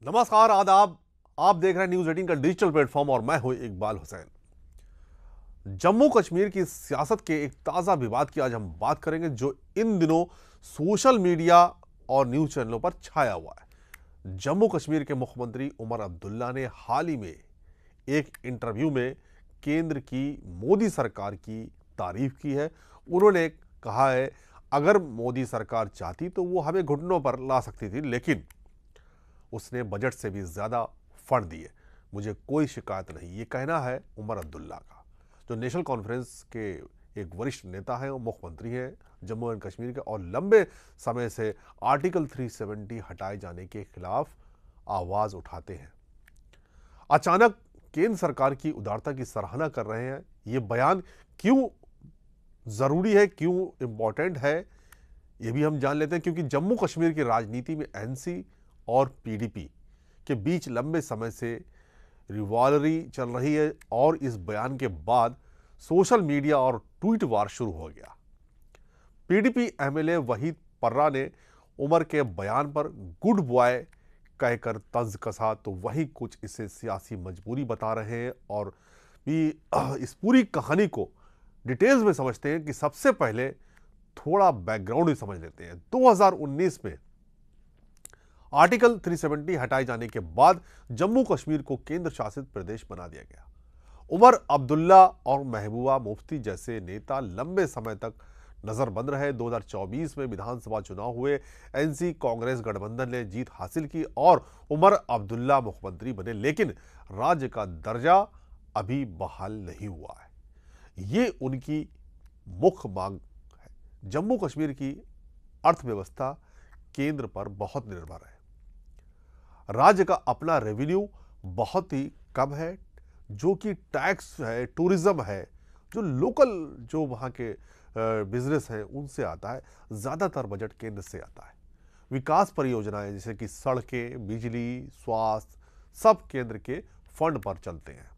नमस्कार, आदाब। आप देख रहे हैं न्यूज 18 का डिजिटल प्लेटफॉर्म और मैं हूं इकबाल हुसैन। जम्मू कश्मीर की सियासत के एक ताजा विवाद की आज हम बात करेंगे जो इन दिनों सोशल मीडिया और न्यूज चैनलों पर छाया हुआ है। जम्मू कश्मीर के मुख्यमंत्री उमर अब्दुल्ला ने हाल ही में एक इंटरव्यू में केंद्र की मोदी सरकार की तारीफ की है। उन्होंने कहा है अगर मोदी सरकार चाहती तो वो हमें घुटनों पर ला सकती थी, लेकिन उसने बजट से भी ज़्यादा फंड दिए। मुझे कोई शिकायत नहीं, ये कहना है उमर अब्दुल्ला का, जो नेशनल कॉन्फ्रेंस के एक वरिष्ठ नेता हैं और मुख्यमंत्री हैं जम्मू एंड कश्मीर के, और लंबे समय से आर्टिकल 370 हटाए जाने के खिलाफ आवाज़ उठाते हैं। अचानक केंद्र सरकार की उदारता की सराहना कर रहे हैं। ये बयान क्यों ज़रूरी है, क्यों इम्पोर्टेंट है, ये भी हम जान लेते हैं। क्योंकि जम्मू कश्मीर की राजनीति में एनसी और पीडीपी के बीच लंबे समय से रिवॉल्वरी चल रही है और इस बयान के बाद सोशल मीडिया और ट्वीट वार शुरू हो गया। पीडीपी एमएलए वहीद पर्रा ने उमर के बयान पर गुड बॉय कहकर तंज कसा, तो वही कुछ इसे सियासी मजबूरी बता रहे हैं। और भी इस पूरी कहानी को डिटेल्स में समझते हैं कि सबसे पहले थोड़ा बैकग्राउंड ही समझ लेते हैं। 2019 में आर्टिकल 370 हटाए जाने के बाद जम्मू कश्मीर को केंद्र शासित प्रदेश बना दिया गया। उमर अब्दुल्ला और महबूबा मुफ्ती जैसे नेता लंबे समय तक नजरबंद रहे। 2024 में विधानसभा चुनाव हुए, एनसी कांग्रेस गठबंधन ने जीत हासिल की और उमर अब्दुल्ला मुख्यमंत्री बने, लेकिन राज्य का दर्जा अभी बहाल नहीं हुआ है। ये उनकी मुख्य मांग है। जम्मू कश्मीर की अर्थव्यवस्था केंद्र पर बहुत निर्भर है। राज्य का अपना रेवेन्यू बहुत ही कम है, जो कि टैक्स है, टूरिज्म है, जो लोकल जो वहाँ के बिजनेस हैं उनसे आता है। ज़्यादातर बजट केंद्र से आता है। विकास परियोजनाएं जैसे कि सड़कें, बिजली, स्वास्थ्य, सब केंद्र के फंड पर चलते हैं।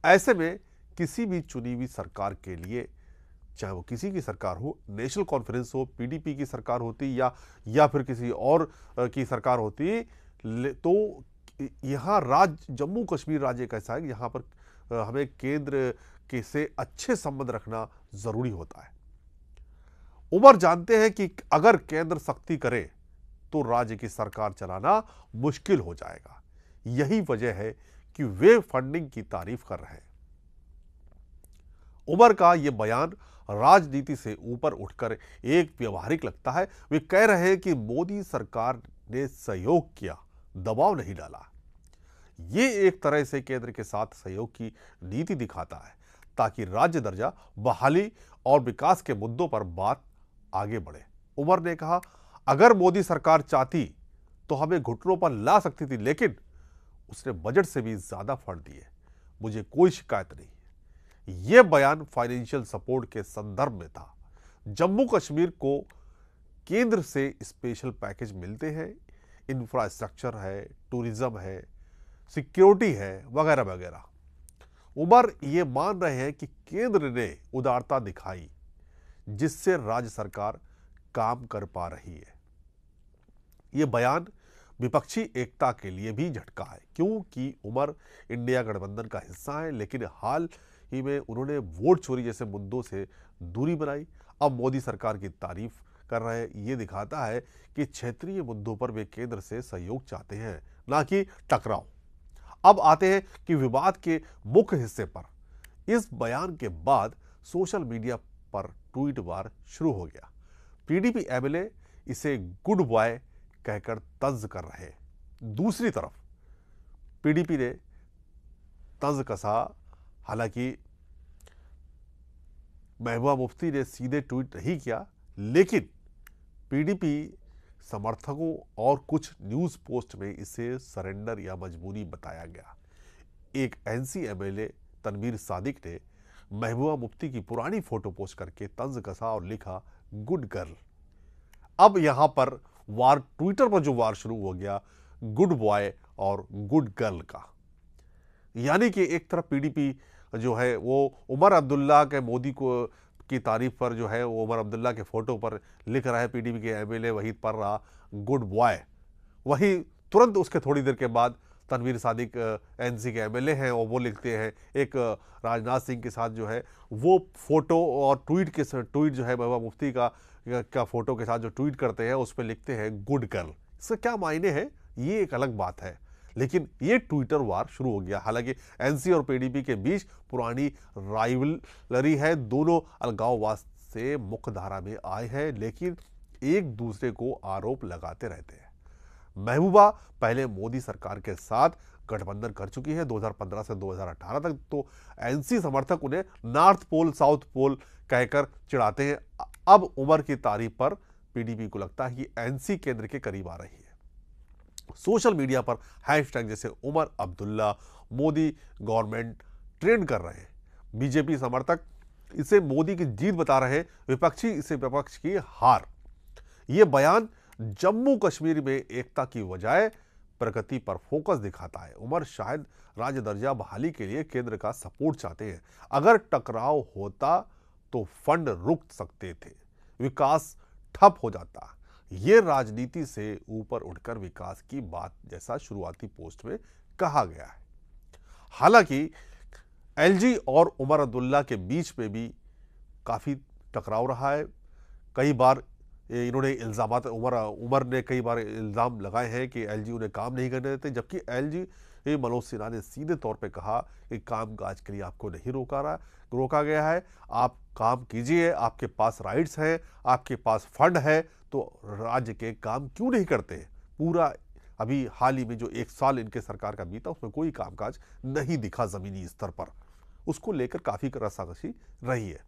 ऐसे में किसी भी चुनी हुई सरकार के लिए, चाहे वो किसी की सरकार हो, नेशनल कॉन्फ्रेंस हो, पीडीपी की सरकार होती या फिर किसी और की सरकार होती, तो यहाँ राज्य जम्मू कश्मीर राज्य एक ऐसा है कि यहाँ पर हमें केंद्र के से अच्छे संबंध रखना जरूरी होता है। उमर जानते हैं कि अगर केंद्र सख्ती करे तो राज्य की सरकार चलाना मुश्किल हो जाएगा। यही वजह है कि वे फंडिंग की तारीफ कर रहे हैं। उमर का यह बयान राजनीति से ऊपर उठकर एक व्यवहारिक लगता है। वे कह रहे हैं कि मोदी सरकार ने सहयोग किया, दबाव नहीं डाला। ये एक तरह से केंद्र के साथ सहयोग की नीति दिखाता है ताकि राज्य दर्जा, बहाली और विकास के मुद्दों पर बात आगे बढ़े। उमर ने कहा अगर मोदी सरकार चाहती तो हमें घुटनों पर ला सकती थी, लेकिन उसने बजट से भी ज्यादा फंड दिए। मुझे कोई शिकायत नहीं। यह बयान फाइनेंशियल सपोर्ट के संदर्भ में था। जम्मू कश्मीर को केंद्र से स्पेशल पैकेज मिलते हैं, इंफ्रास्ट्रक्चर है, टूरिज्म है, सिक्योरिटी है, वगैरह वगैरह। उमर ये मान रहे हैं कि केंद्र ने उदारता दिखाई जिससे राज्य सरकार काम कर पा रही है। यह बयान विपक्षी एकता के लिए भी झटका है, क्योंकि उमर इंडिया गठबंधन का हिस्सा है, लेकिन हाल ही में उन्होंने वोट चोरी जैसे मुद्दों से दूरी बनाई। अब मोदी सरकार की तारीफ कर रहे हैं। ये दिखाता है कि क्षेत्रीय मुद्दों पर वे केंद्र से सहयोग चाहते हैं, ना कि टकराव। अब आते हैं कि विवाद के मुख्य हिस्से पर। इस बयान के बाद सोशल मीडिया पर ट्वीट वार शुरू हो गया। पीडीपी एमएलए इसे गुड बॉय कहकर तंज कर रहे हैं। दूसरी तरफ पीडीपी ने तंज कसा। हालांकि महबूबा मुफ्ती ने सीधे ट्वीट नहीं किया, लेकिन पीडीपी समर्थकों और कुछ न्यूज पोस्ट में इसे सरेंडर या मजबूरी बताया गया। एक एनसी एमएलए तनवीर सादिक ने महबूबा मुफ्ती की पुरानी फोटो पोस्ट करके तंज कसा और लिखा गुड गर्ल। अब यहां पर वार, ट्विटर पर जो वार शुरू हो गया गुड बॉय और गुड गर्ल का, यानी कि एक तरफ पीडीपी जो है वो उमर अब्दुल्ला के मोदी को की तारीफ पर जो है वो उमर अब्दुल्ला के फोटो पर लिख रहा है पीडीपी के एमएलए वहीद पर्रा गुड बॉय, वही तुरंत उसके थोड़ी देर के बाद तनवीर सादिक एनसी के एमएलए हैं और वो लिखते हैं एक राजनाथ सिंह के साथ जो है वो फोटो और ट्वीट जो है महबूबा मुफ्ती का फोटो के साथ जो ट्वीट करते हैं उस पर लिखते हैं गुड गर्ल। इसका क्या मायने हैं ये एक अलग बात है, लेकिन ये ट्विटर वार शुरू हो गया। हालांकि एनसी और पीडीपी के बीच पुरानी राइवलरी है, दोनों अलगाववाद से मुख्यधारा में आए हैं लेकिन एक दूसरे को आरोप लगाते रहते हैं। महबूबा पहले मोदी सरकार के साथ गठबंधन कर चुकी है 2015 से 2018 तक, तो एनसी समर्थक उन्हें नॉर्थ पोल साउथ पोल कहकर चिढ़ाते हैं। अब उमर की तारीफ पर पीडीपी को लगता है कि एनसी केंद्र के करीब आ रही है। सोशल मीडिया पर हैशटैग जैसे उमर अब्दुल्ला मोदी गवर्नमेंट ट्रेंड कर रहे हैं। बीजेपी समर्थक इसे मोदी की जीत बता रहे हैं, विपक्षी इसे विपक्ष की हार। यह बयान जम्मू कश्मीर में एकता की बजाय प्रगति पर फोकस दिखाता है। उमर शायद राज्य दर्जा बहाली के लिए केंद्र का सपोर्ट चाहते हैं। अगर टकराव होता तो फंड रुक सकते थे, विकास ठप हो जाता। यह राजनीति से ऊपर उठकर विकास की बात जैसा शुरुआती पोस्ट में कहा गया है। हालांकि एलजी और उमर अब्दुल्ला के बीच में भी काफी टकराव रहा है। कई बार इन्होंने इल्जामात उमर ने कई बार इल्जाम लगाए हैं कि एलजी उन्हें काम नहीं करने देते, जबकि एलजी मनोज सिन्हा ने सीधे तौर पे कहा कि कामकाज के लिए आपको नहीं रोका गया है, आप काम कीजिए, आपके पास राइट्स हैं, आपके पास फंड है, तो राज्य के काम क्यों नहीं करते। पूरा अभी हाल ही में जो 1 साल इनके सरकार का बीता उसमें कोई कामकाज नहीं दिखा जमीनी स्तर पर, उसको लेकर काफी रसाकसी रही है।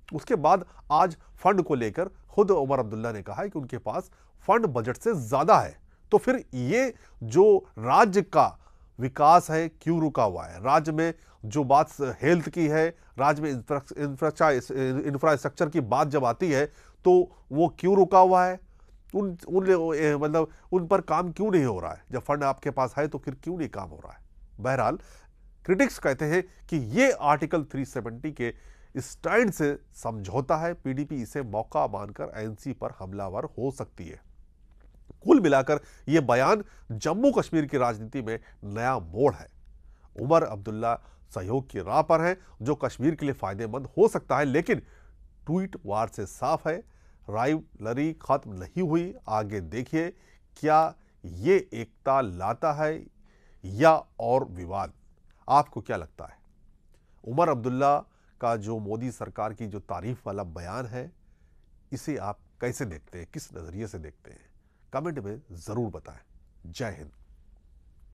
उसके बाद आज फंड को लेकर खुद उमर अब्दुल्ला ने कहा है कि उनके पास फंड बजट से ज्यादा है, तो फिर ये जो राज्य का विकास है क्यों रुका हुआ है। राज्य में जो बात हेल्थ की है, राज्य में इंफ्रास्ट्रक्चर की बात जब आती है तो वो क्यों रुका हुआ है, मतलब उन पर काम क्यों नहीं हो रहा है। जब फंड आपके पास है तो फिर क्यों नहीं काम हो रहा है। बहरहाल क्रिटिक्स कहते हैं कि ये आर्टिकल 370 के स्टैंड से समझौता है। पीडीपी इसे मौका मानकर एनसी पर हमलावर हो सकती है। कुल मिलाकर यह बयान जम्मू कश्मीर की राजनीति में नया मोड़ है। उमर अब्दुल्ला सहयोग की राह पर है जो कश्मीर के लिए फायदेमंद हो सकता है, लेकिन ट्वीट वार से साफ है राइवलरी खत्म नहीं हुई। आगे देखिए क्या ये एकता लाता है या और विवाद। आपको क्या लगता है? उमर अब्दुल्ला का जो मोदी सरकार की जो तारीफ वाला बयान है, इसे आप कैसे देखते हैं, किस नजरिए से देखते हैं? कमेंट में जरूर बताएं। जय हिंद।